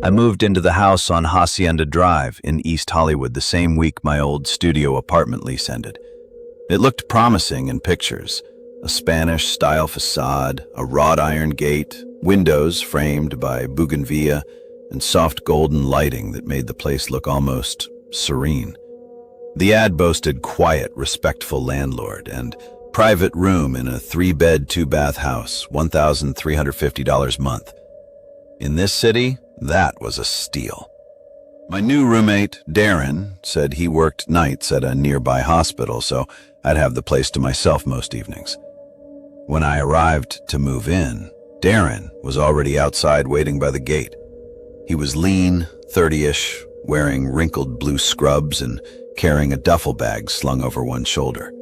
I moved into the house on Hacienda Drive in East Hollywood the same week my old studio apartment lease ended. It looked promising in pictures. A Spanish-style facade, a wrought iron gate, windows framed by bougainvillea, and soft golden lighting that made the place look almost serene. The ad boasted quiet, respectful landlord and private room in a 3-bed, 2-bath house, $1,350 a month. In this city, that was a steal. My new roommate, Darren, said he worked nights at a nearby hospital, so I'd have the place to myself most evenings. When I arrived to move in, Darren was already outside waiting by the gate. He was lean, 30-ish, wearing wrinkled blue scrubs and carrying a duffel bag slung over one shoulder.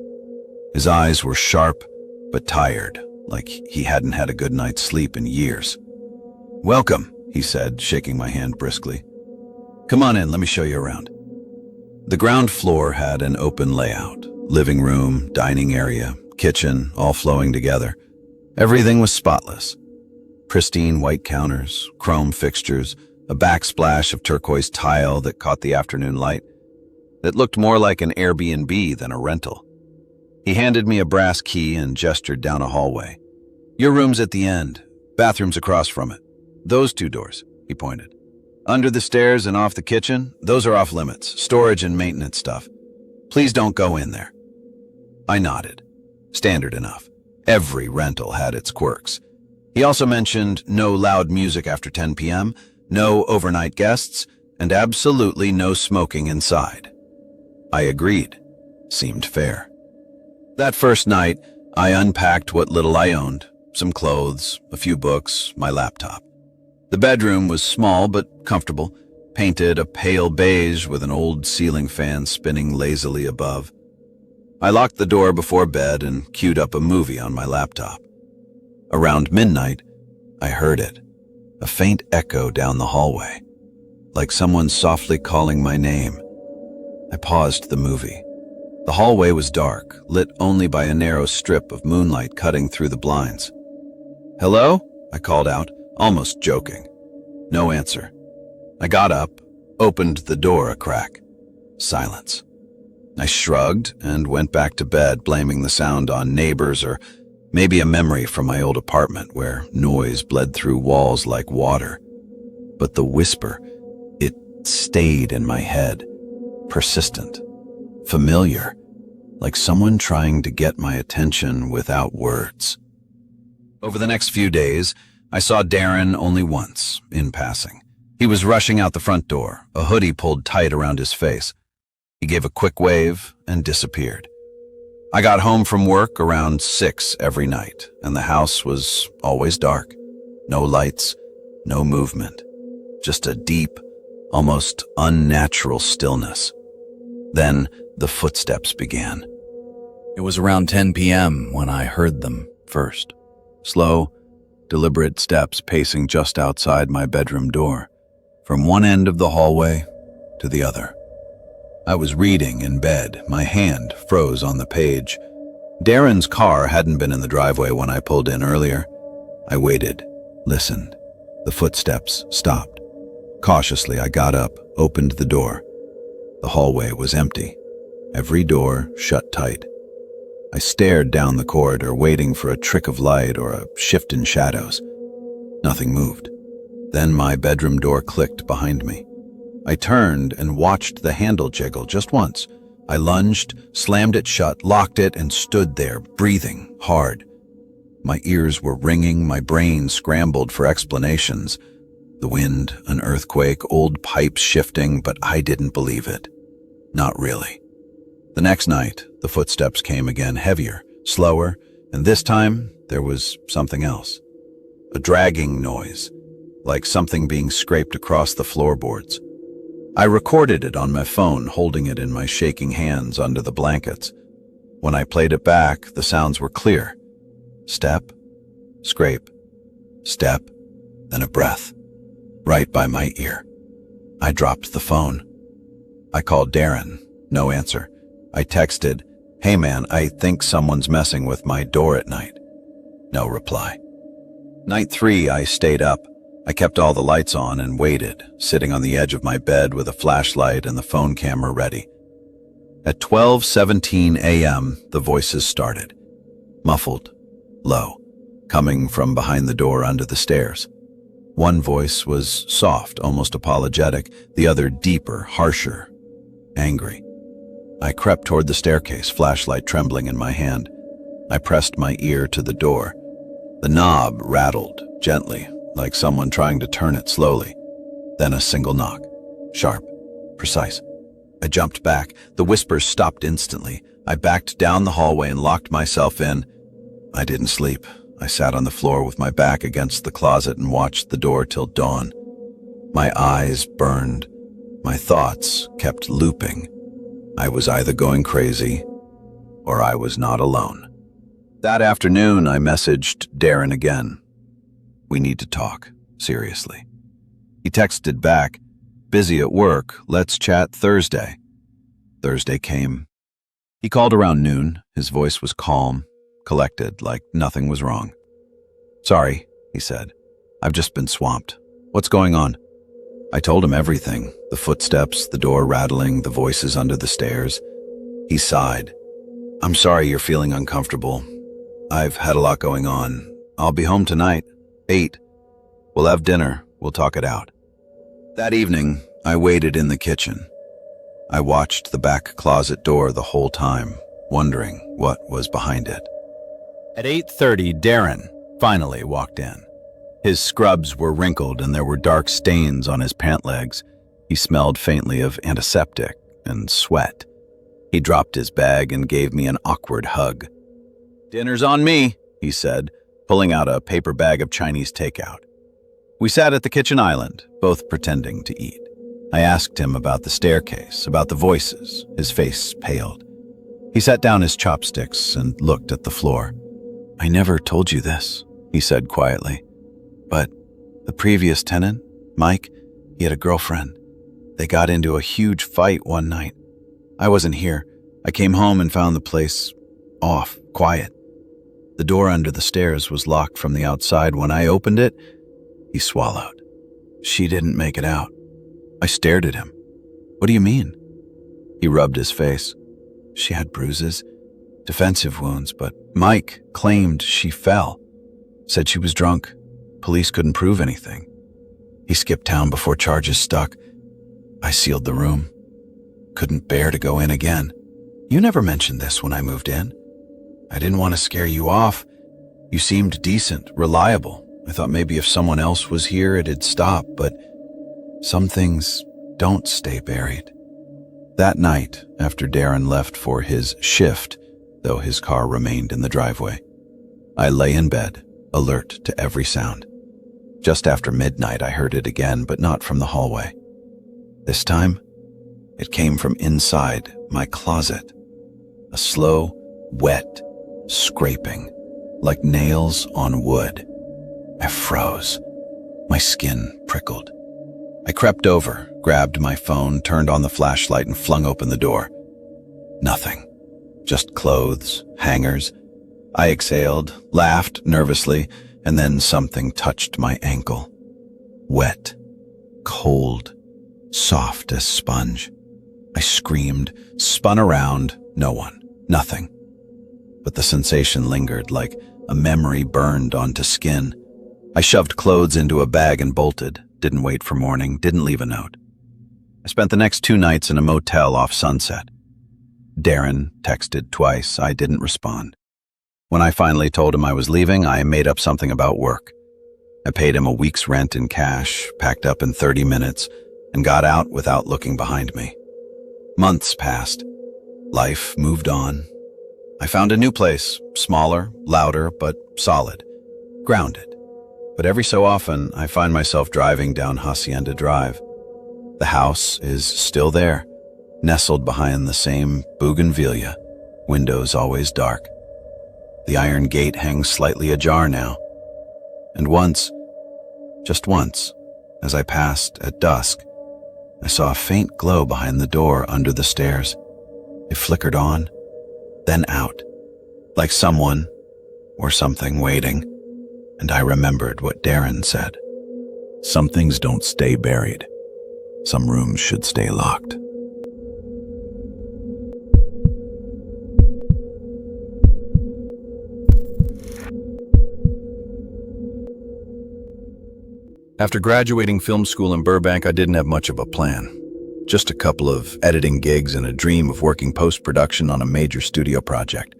His eyes were sharp but tired, like he hadn't had a good night's sleep in years. "Welcome," he said, shaking my hand briskly. "Come on in, let me show you around." The ground floor had an open layout. Living room, dining area, kitchen, all flowing together. Everything was spotless. Pristine white counters, chrome fixtures, a backsplash of turquoise tile that caught the afternoon light. It looked more like an Airbnb than a rental. He handed me a brass key and gestured down a hallway. "Your room's at the end. Bathroom's across from it. Those 2 doors," he pointed. "Under the stairs and off the kitchen, those are off limits, storage and maintenance stuff. Please don't go in there." I nodded. Standard enough. Every rental had its quirks. He also mentioned no loud music after 10 p.m., no overnight guests, and absolutely no smoking inside. I agreed. Seemed fair. That first night, I unpacked what little I owned, some clothes, a few books, my laptop. The bedroom was small but comfortable, painted a pale beige with an old ceiling fan spinning lazily above. I locked the door before bed and queued up a movie on my laptop. Around midnight, I heard it, a faint echo down the hallway, like someone softly calling my name. I paused the movie. The hallway was dark, lit only by a narrow strip of moonlight cutting through the blinds. "Hello?" I called out, almost joking. No answer. I got up, opened the door a crack. Silence. I shrugged and went back to bed, blaming the sound on neighbors or maybe a memory from my old apartment where noise bled through walls like water. But the whisper, it stayed in my head, persistent, familiar, like someone trying to get my attention without words. Over the next few days, I saw Darren only once, in passing. He was rushing out the front door, a hoodie pulled tight around his face. He gave a quick wave and disappeared. I got home from work around 6 every night, and the house was always dark. No lights, no movement. Just a deep, almost unnatural stillness. Then the footsteps began. It was around 10 p.m. when I heard them first. Slow, deliberate steps pacing just outside my bedroom door, from one end of the hallway to the other. I was reading in bed, my hand froze on the page. Darren's car hadn't been in the driveway when I pulled in earlier. I waited, listened. The footsteps stopped. Cautiously, I got up, opened the door. The hallway was empty, every door shut tight. I stared down the corridor, waiting for a trick of light or a shift in shadows. Nothing moved. Then my bedroom door clicked behind me. I turned and watched the handle jiggle just once. I lunged, slammed it shut, locked it, and stood there, breathing hard. My ears were ringing, my brain scrambled for explanations. The wind, an earthquake, old pipes shifting, but I didn't believe it. Not really. The next night, the footsteps came again, heavier, slower, and this time there was something else. A dragging noise, like something being scraped across the floorboards. I recorded it on my phone, holding it in my shaking hands under the blankets. When I played it back, the sounds were clear. Step, scrape, step, then a breath, right by my ear. I dropped the phone. I called Darren. No answer. I texted, "Hey man, I think someone's messing with my door at night." No reply. Night 3, I stayed up. I kept all the lights on and waited, sitting on the edge of my bed with a flashlight and the phone camera ready. At 12:17 a.m., the voices started, muffled, low, coming from behind the door under the stairs. One voice was soft, almost apologetic, the other deeper, harsher, angry. I crept toward the staircase, flashlight trembling in my hand. I pressed my ear to the door. The knob rattled gently, like someone trying to turn it slowly. Then a single knock, sharp, precise. I jumped back. The whispers stopped instantly. I backed down the hallway and locked myself in. I didn't sleep. I sat on the floor with my back against the closet and watched the door till dawn. My eyes burned. My thoughts kept looping. I was either going crazy or I was not alone. That afternoon, I messaged Darren again. We need to talk, seriously. He texted back, busy at work, let's chat Thursday. Thursday came. He called around noon. His voice was calm, collected, like nothing was wrong. Sorry, he said. I've just been swamped. What's going on? I told him everything, the footsteps, the door rattling, the voices under the stairs. He sighed. I'm sorry you're feeling uncomfortable. I've had a lot going on. I'll be home tonight, 8. We'll have dinner. We'll talk it out. That evening, I waited in the kitchen. I watched the back closet door the whole time, wondering what was behind it. At 8:30, Darren finally walked in. His scrubs were wrinkled and there were dark stains on his pant legs. He smelled faintly of antiseptic and sweat. He dropped his bag and gave me an awkward hug. Dinner's on me, he said, pulling out a paper bag of Chinese takeout. We sat at the kitchen island, both pretending to eat. I asked him about the staircase, about the voices. His face paled. He set down his chopsticks and looked at the floor. I never told you this, he said quietly. But the previous tenant, Mike, he had a girlfriend. They got into a huge fight one night. I wasn't here. I came home and found the place off, quiet. The door under the stairs was locked from the outside. When I opened it, he swallowed. She didn't make it out. I stared at him. What do you mean? He rubbed his face. She had bruises, defensive wounds, but Mike claimed she fell. Said she was drunk. Police couldn't prove anything. He skipped town before charges stuck. I sealed the room. Couldn't bear to go in again. You never mentioned this when I moved in. I didn't want to scare you off. You seemed decent, reliable. I thought maybe if someone else was here, it'd stop, but some things don't stay buried. That night, after Darren left for his shift, though his car remained in the driveway, I lay in bed, alert to every sound. Just after midnight, I heard it again, but not from the hallway. This time, it came from inside my closet. A slow, wet scraping, like nails on wood. I froze. My skin prickled. I crept over, grabbed my phone, turned on the flashlight, and flung open the door. Nothing. Just clothes, hangers. I exhaled, laughed nervously, and then something touched my ankle. Wet, cold, soft as sponge. I screamed, spun around, no one, nothing. But the sensation lingered like a memory burned onto skin. I shoved clothes into a bag and bolted, didn't wait for morning, didn't leave a note. I spent the next 2 nights in a motel off Sunset. Darren texted twice. I didn't respond. When I finally told him I was leaving, I made up something about work. I paid him a week's rent in cash, packed up in 30 minutes, and got out without looking behind me. Months passed. Life moved on. I found a new place, smaller, louder, but solid, grounded. But every so often, I find myself driving down Hacienda Drive. The house is still there, nestled behind the same bougainvillea, windows always dark. The iron gate hangs slightly ajar now. And once, just once, as I passed at dusk, I saw a faint glow behind the door under the stairs. It flickered on, then out, like someone or something waiting, and I remembered what Darren said. Some things don't stay buried. Some rooms should stay locked. After graduating film school in Burbank, I didn't have much of a plan. Just a couple of editing gigs and a dream of working post-production on a major studio project.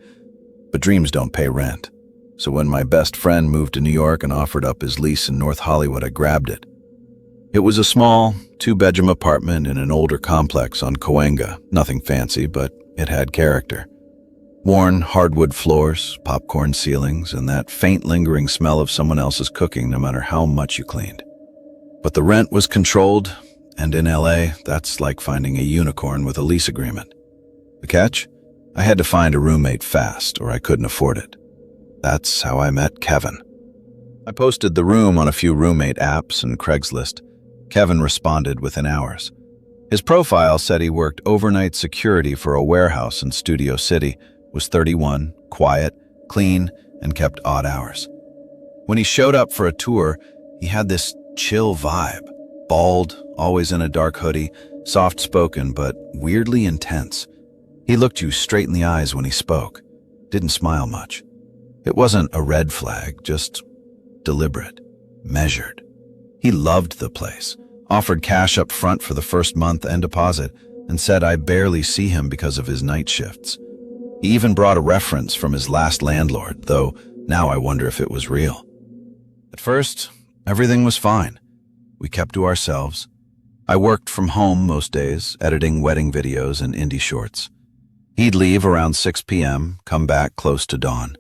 But dreams don't pay rent. So when my best friend moved to New York and offered up his lease in North Hollywood, I grabbed it. It was a small, two-bedroom apartment in an older complex on Cahuenga. Nothing fancy, but it had character. Worn hardwood floors, popcorn ceilings, and that faint lingering smell of someone else's cooking no matter how much you cleaned. But the rent was controlled, and in LA, that's like finding a unicorn with a lease agreement. The catch? I had to find a roommate fast, or I couldn't afford it. That's how I met Kevin. I posted the room on a few roommate apps and Craigslist. Kevin responded within hours. His profile said he worked overnight security for a warehouse in Studio City, was 31, quiet, clean, and kept odd hours. When he showed up for a tour, he had this chill vibe. Bald, always in a dark hoodie, soft-spoken but weirdly intense. He looked you straight in the eyes when he spoke. Didn't smile much. It wasn't a red flag, just deliberate, measured. He loved the place, offered cash up front for the first month and deposit, and said I barely see him because of his night shifts. He even brought a reference from his last landlord, though now I wonder if it was real. At first, everything was fine. We kept to ourselves. I worked from home most days, editing wedding videos and indie shorts. He'd leave around 6 p.m., come back close to dawn.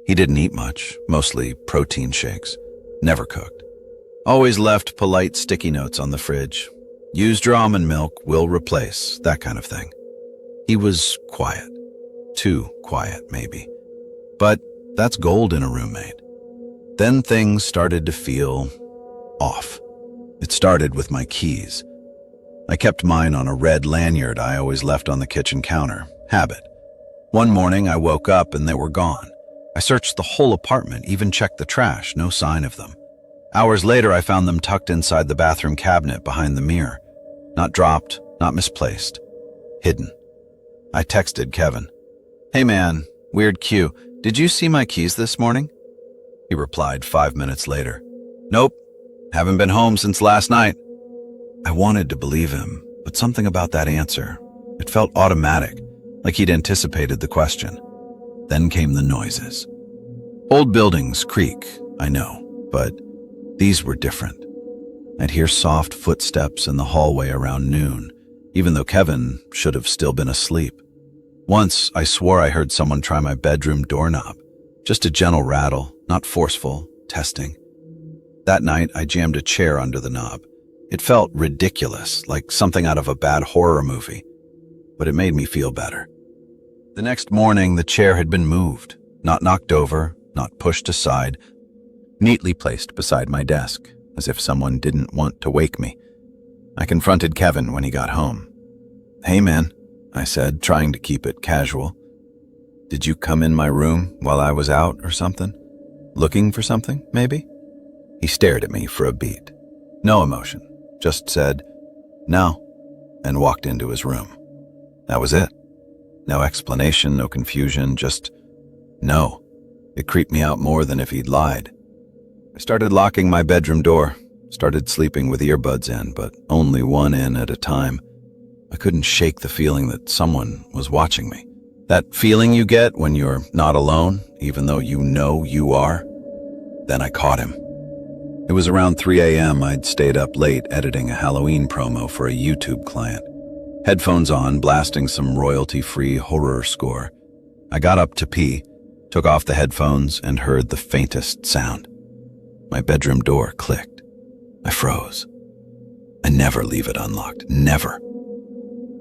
He didn't eat much, mostly protein shakes. Never cooked. Always left polite sticky notes on the fridge. Used your almond milk, will replace, that kind of thing. He was quiet. Too quiet, maybe. But that's gold in a roommate. Then things started to feel off. It started with my keys. I kept mine on a red lanyard I always left on the kitchen counter. Habit. One morning I woke up and they were gone. I searched the whole apartment, even checked the trash, no sign of them. Hours later I found them tucked inside the bathroom cabinet behind the mirror. Not dropped, not misplaced. Hidden. I texted Kevin. "Hey man, weird cue. Did you see my keys this morning?" He replied 5 minutes later. "Nope. Haven't been home since last night." I wanted to believe him, but something about that answer. It felt automatic, like he'd anticipated the question. Then came the noises. Old buildings creak, I know, but these were different. I'd hear soft footsteps in the hallway around noon, even though Kevin should have still been asleep. Once, I swore I heard someone try my bedroom doorknob. Just a gentle rattle, not forceful, testing. That night, I jammed a chair under the knob. It felt ridiculous, like something out of a bad horror movie, but it made me feel better. The next morning, the chair had been moved, not knocked over, not pushed aside, neatly placed beside my desk, as if someone didn't want to wake me. I confronted Kevin when he got home. "Hey man," I said, trying to keep it casual. "Did you come in my room while I was out or something? Looking for something, maybe?" He stared at me for a beat. No emotion, just said, "No," and walked into his room. That was it. No explanation, no confusion, just no. It creeped me out more than if he'd lied. I started locking my bedroom door, started sleeping with earbuds in, but only one in at a time. I couldn't shake the feeling that someone was watching me. That feeling you get when you're not alone, even though you know you are. Then I caught him. It was around 3 a.m. I'd stayed up late editing a Halloween promo for a YouTube client. Headphones on, blasting some royalty-free horror score. I got up to pee, took off the headphones, and heard the faintest sound. My bedroom door clicked. I froze. I never leave it unlocked, never.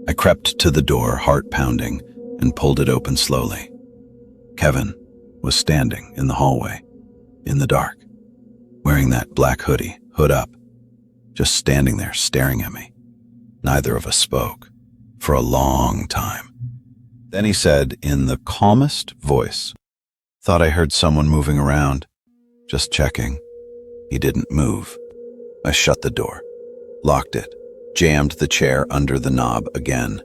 I crept to the door, heart pounding, and pulled it open slowly. Kevin was standing in the hallway, in the dark, wearing that black hoodie, hood up, just standing there staring at me. Neither of us spoke for a long time. Then he said in the calmest voice, "Thought I heard someone moving around. Just checking." He didn't move. I shut the door, locked it, jammed the chair under the knob again.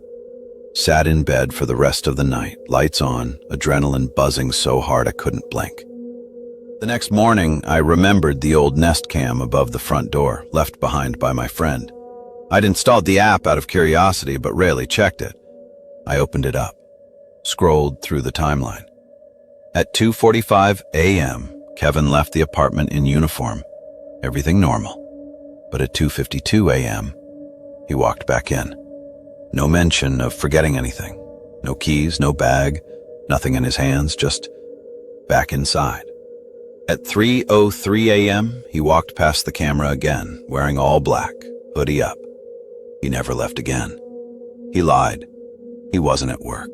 Sat in bed for the rest of the night, lights on, adrenaline buzzing so hard I couldn't blink. The next morning, I remembered the old Nest Cam above the front door, left behind by my friend. I'd installed the app out of curiosity, but rarely checked it. I opened it up, scrolled through the timeline. At 2:45 a.m., Kevin left the apartment in uniform. Everything normal. But at 2:52 a.m., he walked back in. No mention of forgetting anything. No keys, no bag, nothing in his hands, just back inside. At 3:03 a.m., he walked past the camera again, wearing all black, hoodie up. He never left again. He lied. He wasn't at work.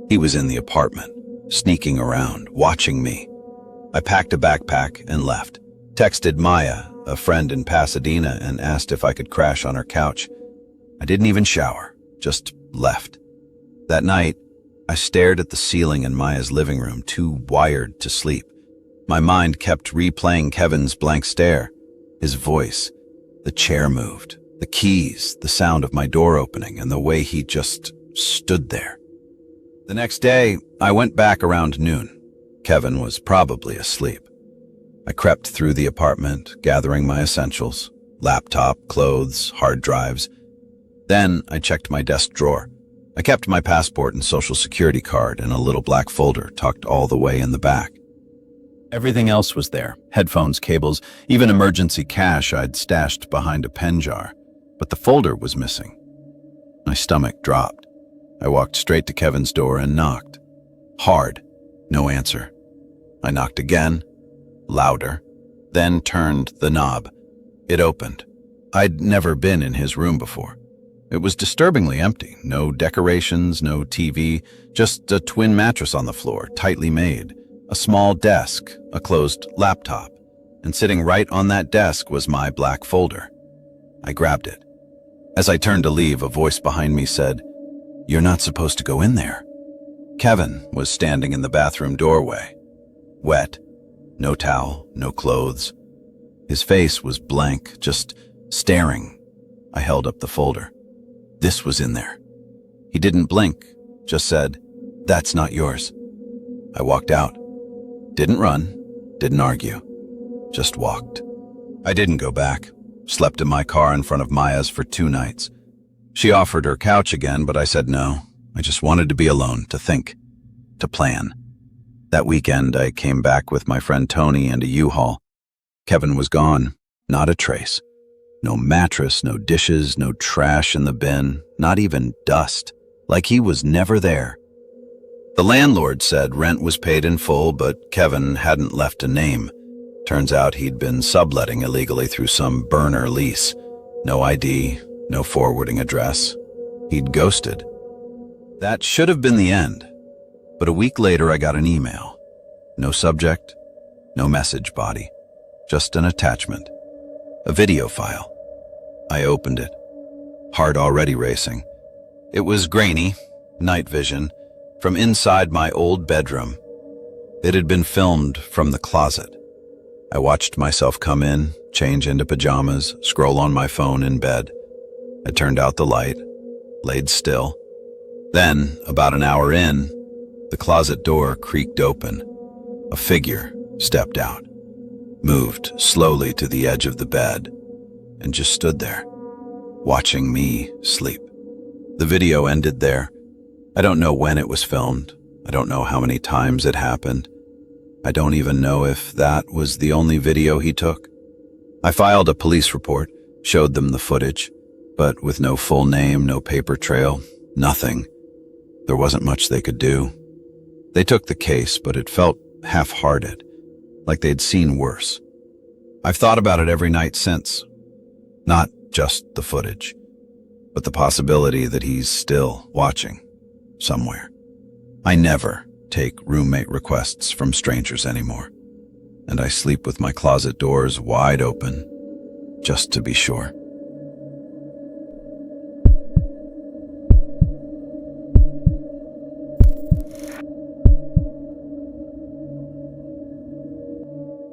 He was in the apartment, sneaking around, watching me. I packed a backpack and left. Texted Maya, a friend in Pasadena, and asked if I could crash on her couch. I didn't even shower, just left. That night, I stared at the ceiling in Maya's living room, too wired to sleep. My mind kept replaying Kevin's blank stare, his voice. The chair moved, the keys, the sound of my door opening, and the way he just stood there. The next day, I went back around noon. Kevin was probably asleep. I crept through the apartment, gathering my essentials, laptop, clothes, hard drives. Then I checked my desk drawer. I kept my passport and social security card in a little black folder tucked all the way in the back. Everything else was there, headphones, cables, even emergency cash I'd stashed behind a pen jar. But the folder was missing. My stomach dropped. I walked straight to Kevin's door and knocked. Hard. No answer. I knocked again, louder, then turned the knob. It opened. I'd never been in his room before. It was disturbingly empty. No decorations, no TV, just a twin mattress on the floor, tightly made, a small desk, a closed laptop, and sitting right on that desk was my black folder. I grabbed it. As I turned to leave, a voice behind me said, "You're not supposed to go in there." Kevin was standing in the bathroom doorway, wet, no towel, no clothes. His face was blank, just staring. I held up the folder. This was in there. He didn't blink, just said, "That's not yours." I walked out. Didn't run, didn't argue, just walked. I didn't go back. Slept in my car in front of Maya's for 2 nights. She offered her couch again, but I said no. I just wanted to be alone, to think, to plan. That weekend, I came back with my friend Tony and a U-Haul. Kevin was gone, not a trace. No mattress, no dishes, no trash in the bin, not even dust, like he was never there. The landlord said rent was paid in full, but Kevin hadn't left a name. Turns out he'd been subletting illegally through some burner lease. No ID, no forwarding address. He'd ghosted. That should have been the end. But a week later, I got an email. No subject, no message body, just an attachment. A video file. I opened it, heart already racing. It was grainy, night vision, from inside my old bedroom. It had been filmed from the closet. I watched myself come in, change into pajamas, scroll on my phone in bed. I turned out the light, laid still. Then, about an hour in, the closet door creaked open. A figure stepped out, moved slowly to the edge of the bed, and just stood there, watching me sleep. The video ended there. I don't know when it was filmed. I don't know how many times it happened. I don't even know if that was the only video he took. I filed a police report, showed them the footage, but with no full name, no paper trail, nothing. There wasn't much they could do. They took the case, but it felt half-hearted, like they'd seen worse. I've thought about it every night since. Not just the footage, but the possibility that he's still watching somewhere. I never take roommate requests from strangers anymore, and I sleep with my closet doors wide open, just to be sure.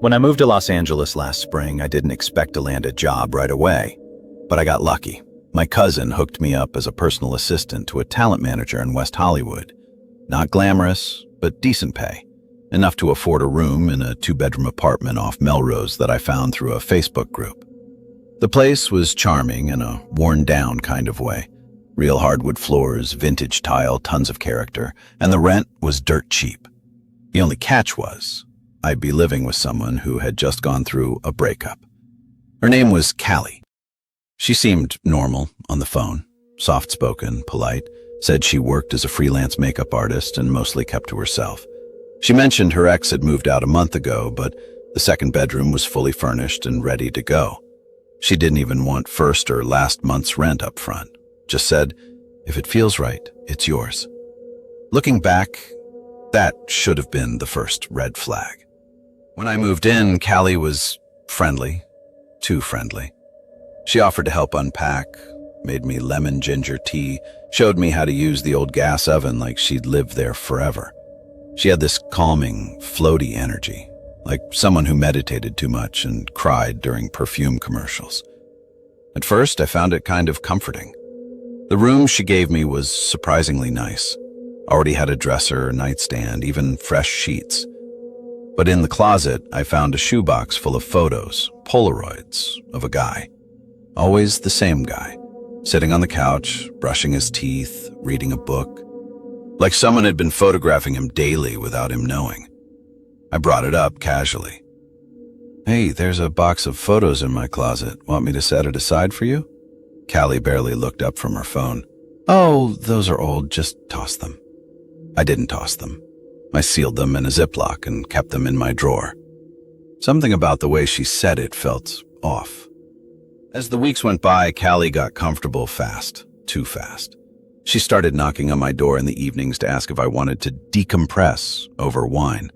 When I moved to Los Angeles last spring, I didn't expect to land a job right away. But I got lucky. My cousin hooked me up as a personal assistant to a talent manager in West Hollywood. Not glamorous, but decent pay. Enough to afford a room in a 2-bedroom apartment off Melrose that I found through a Facebook group. The place was charming in a worn-down kind of way. Real hardwood floors, vintage tile, tons of character, and the rent was dirt cheap. The only catch was, I'd be living with someone who had just gone through a breakup. Her name was Callie. She seemed normal on the phone, soft-spoken, polite, said she worked as a freelance makeup artist and mostly kept to herself. She mentioned her ex had moved out a month ago, but the second bedroom was fully furnished and ready to go. She didn't even want first or last month's rent up front. Just said, if it feels right, it's yours. Looking back, that should have been the first red flag. When I moved in, Callie was friendly, too friendly. She offered to help unpack, made me lemon ginger tea, showed me how to use the old gas oven like she'd lived there forever. She had this calming, floaty energy, like someone who meditated too much and cried during perfume commercials. At first, I found it kind of comforting. The room she gave me was surprisingly nice. Already had a dresser, nightstand, even fresh sheets. But in the closet, I found a shoebox full of photos, Polaroids, of a guy. Always the same guy, sitting on the couch, brushing his teeth, reading a book. Like someone had been photographing him daily without him knowing. I brought it up casually. Hey, there's a box of photos in my closet. Want me to set it aside for you? Callie barely looked up from her phone. Oh, those are old. Just toss them. I didn't toss them. I sealed them in a Ziploc and kept them in my drawer. Something about the way she said it felt off. As the weeks went by, Callie got comfortable fast, too fast. She started knocking on my door in the evenings to ask if I wanted to decompress over wine,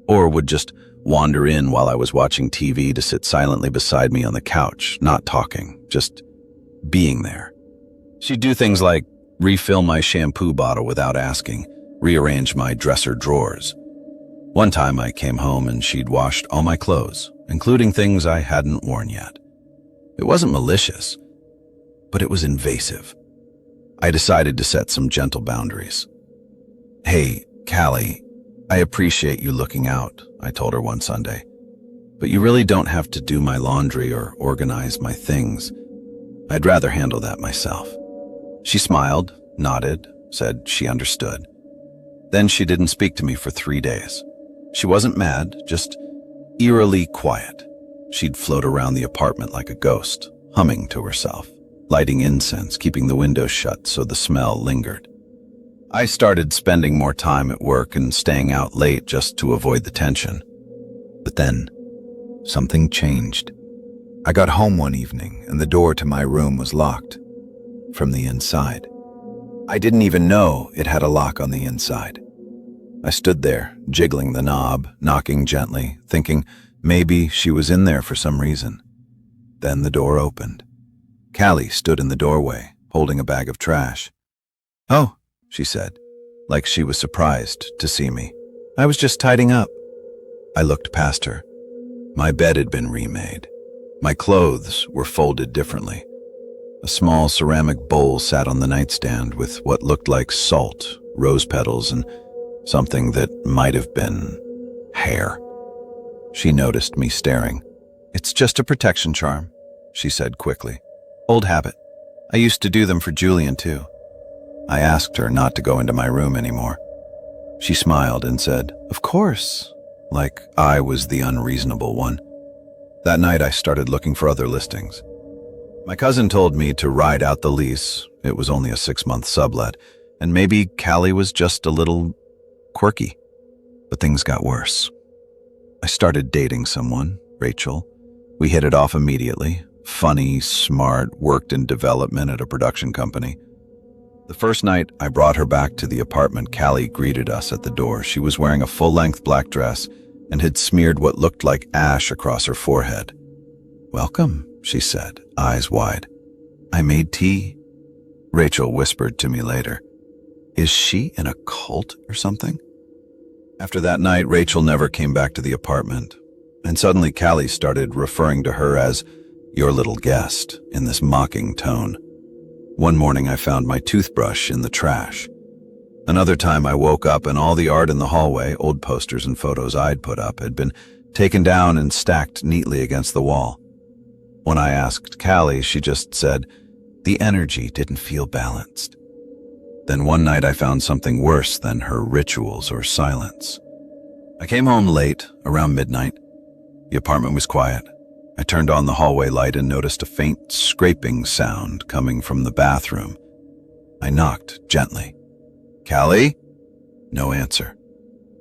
or would just wander in while I was watching TV to sit silently beside me on the couch, not talking, just being there. She'd do things like refill my shampoo bottle without asking, rearrange my dresser drawers. One time I came home and she'd washed all my clothes, including things I hadn't worn yet. It wasn't malicious, but it was invasive. I decided to set some gentle boundaries. Hey, Callie, I appreciate you looking out, I told her one Sunday. But you really don't have to do my laundry or organize my things. I'd rather handle that myself. She smiled, nodded, said she understood. Then she didn't speak to me for 3 days. She wasn't mad, just eerily quiet. She'd float around the apartment like a ghost, humming to herself, lighting incense, keeping the windows shut so the smell lingered. I started spending more time at work and staying out late just to avoid the tension. But then, something changed. I got home one evening and the door to my room was locked from the inside. I didn't even know it had a lock on the inside. I stood there, jiggling the knob, knocking gently, thinking maybe she was in there for some reason. Then the door opened. Callie stood in the doorway, holding a bag of trash. Oh, she said, like she was surprised to see me. I was just tidying up. I looked past her. My bed had been remade. My clothes were folded differently. A small ceramic bowl sat on the nightstand with what looked like salt, rose petals, and something that might have been hair. She noticed me staring. It's just a protection charm, she said quickly. Old habit. I used to do them for Julian too. I asked her not to go into my room anymore. She smiled and said, of course, like I was the unreasonable one. That night I started looking for other listings. My cousin told me to ride out the lease. It was only a 6-month sublet, and maybe Callie was just a little quirky. But things got worse. I started dating someone, Rachel. We hit it off immediately. Funny, smart, worked in development at a production company. The first night I brought her back to the apartment, Callie greeted us at the door. She was wearing a full-length black dress and had smeared what looked like ash across her forehead. Welcome, she said, eyes wide. I made tea. Rachel whispered to me later. Is she in a cult or something? After that night, Rachel never came back to the apartment. And suddenly Callie started referring to her as your little guest in this mocking tone. One morning I found my toothbrush in the trash. Another time I woke up and all the art in the hallway, old posters and photos I'd put up, had been taken down and stacked neatly against the wall. When I asked Callie, she just said, the energy didn't feel balanced. Then one night I found something worse than her rituals or silence. I came home late, around midnight. The apartment was quiet. I turned on the hallway light and noticed a faint scraping sound coming from the bathroom. I knocked gently. Callie? No answer.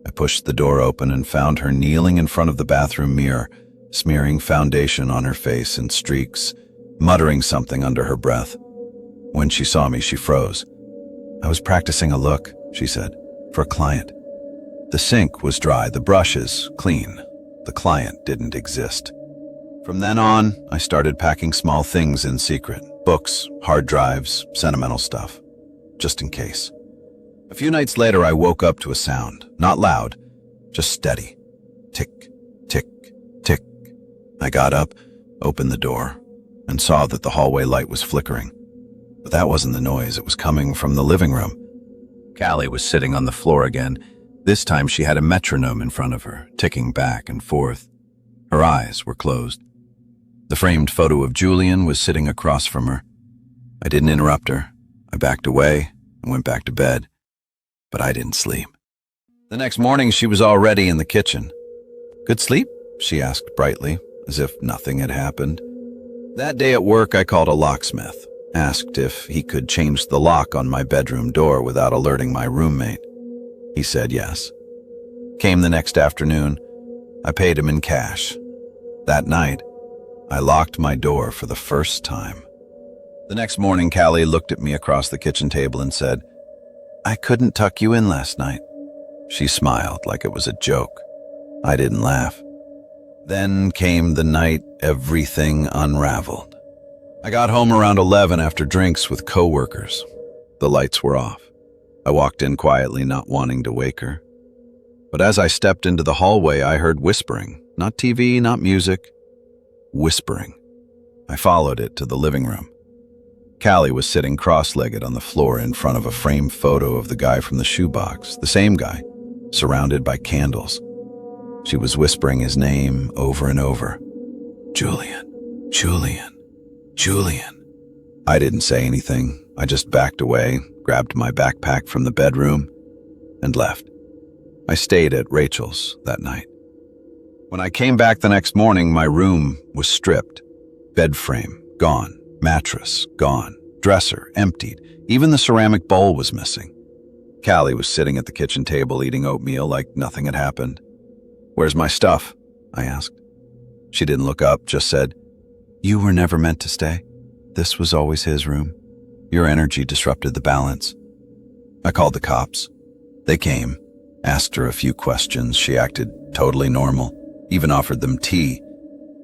I pushed the door open and found her kneeling in front of the bathroom mirror, smearing foundation on her face in streaks, muttering something under her breath. When she saw me, she froze. I was practicing a look, she said, for a client. The sink was dry, the brushes clean. The client didn't exist. From then on, I started packing small things in secret. Books, hard drives, sentimental stuff. Just in case. A few nights later, I woke up to a sound. Not loud, just steady. Tick, tick, tick. I got up, opened the door, and saw that the hallway light was flickering. But that wasn't the noise. It was coming from the living room. Callie was sitting on the floor again. This time she had a metronome in front of her, ticking back and forth. Her eyes were closed. The framed photo of Julian was sitting across from her. I didn't interrupt her. I backed away and went back to bed. But I didn't sleep. The next morning, she was already in the kitchen. Good sleep? She asked brightly, as if nothing had happened. That day at work, I called a locksmith, asked if he could change the lock on my bedroom door without alerting my roommate. He said yes. Came the next afternoon. I paid him in cash. That night, I locked my door for the first time. The next morning, Callie looked at me across the kitchen table and said, I couldn't tuck you in last night. She smiled like it was a joke. I didn't laugh. Then came the night everything unraveled. I got home around 11 after drinks with coworkers. The lights were off. I walked in quietly, not wanting to wake her. But as I stepped into the hallway, I heard whispering. Not TV, not music. Whispering. I followed it to the living room. Callie was sitting cross-legged on the floor in front of a framed photo of the guy from the shoebox, the same guy, surrounded by candles. She was whispering his name over and over. Julian, Julian, Julian. I didn't say anything. I just backed away, grabbed my backpack from the bedroom, and left. I stayed at Rachel's that night. When I came back the next morning, my room was stripped. Bed frame, gone. Mattress, gone. Dresser, emptied. Even the ceramic bowl was missing. Callie was sitting at the kitchen table eating oatmeal like nothing had happened. Where's my stuff? I asked. She didn't look up, just said, You were never meant to stay. This was always his room. Your energy disrupted the balance. I called the cops. They came, asked her a few questions. She acted totally normal, even offered them tea.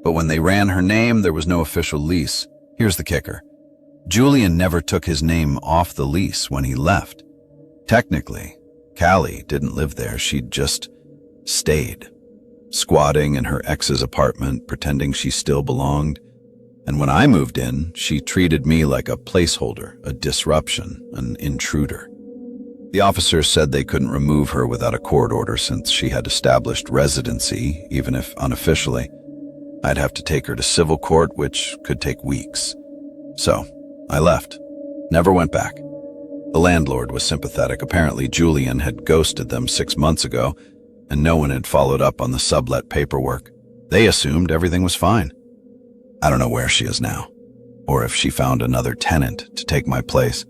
But when they ran her name, there was no official lease. Here's the kicker. Julian never took his name off the lease when he left. Technically, Callie didn't live there. She'd just stayed, squatting in her ex's apartment, pretending she still belonged. And when I moved in, she treated me like a placeholder, a disruption, an intruder. The officers said they couldn't remove her without a court order since she had established residency, even if unofficially. I'd have to take her to civil court, which could take weeks. So, I left. Never went back. The landlord was sympathetic. Apparently, Julian had ghosted them 6 months ago, and no one had followed up on the sublet paperwork. They assumed everything was fine. I don't know where she is now, or if she found another tenant to take my place.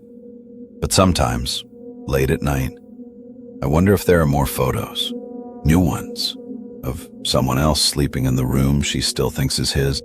But sometimes, late at night, I wonder if there are more photos, new ones, of someone else sleeping in the room she still thinks is his.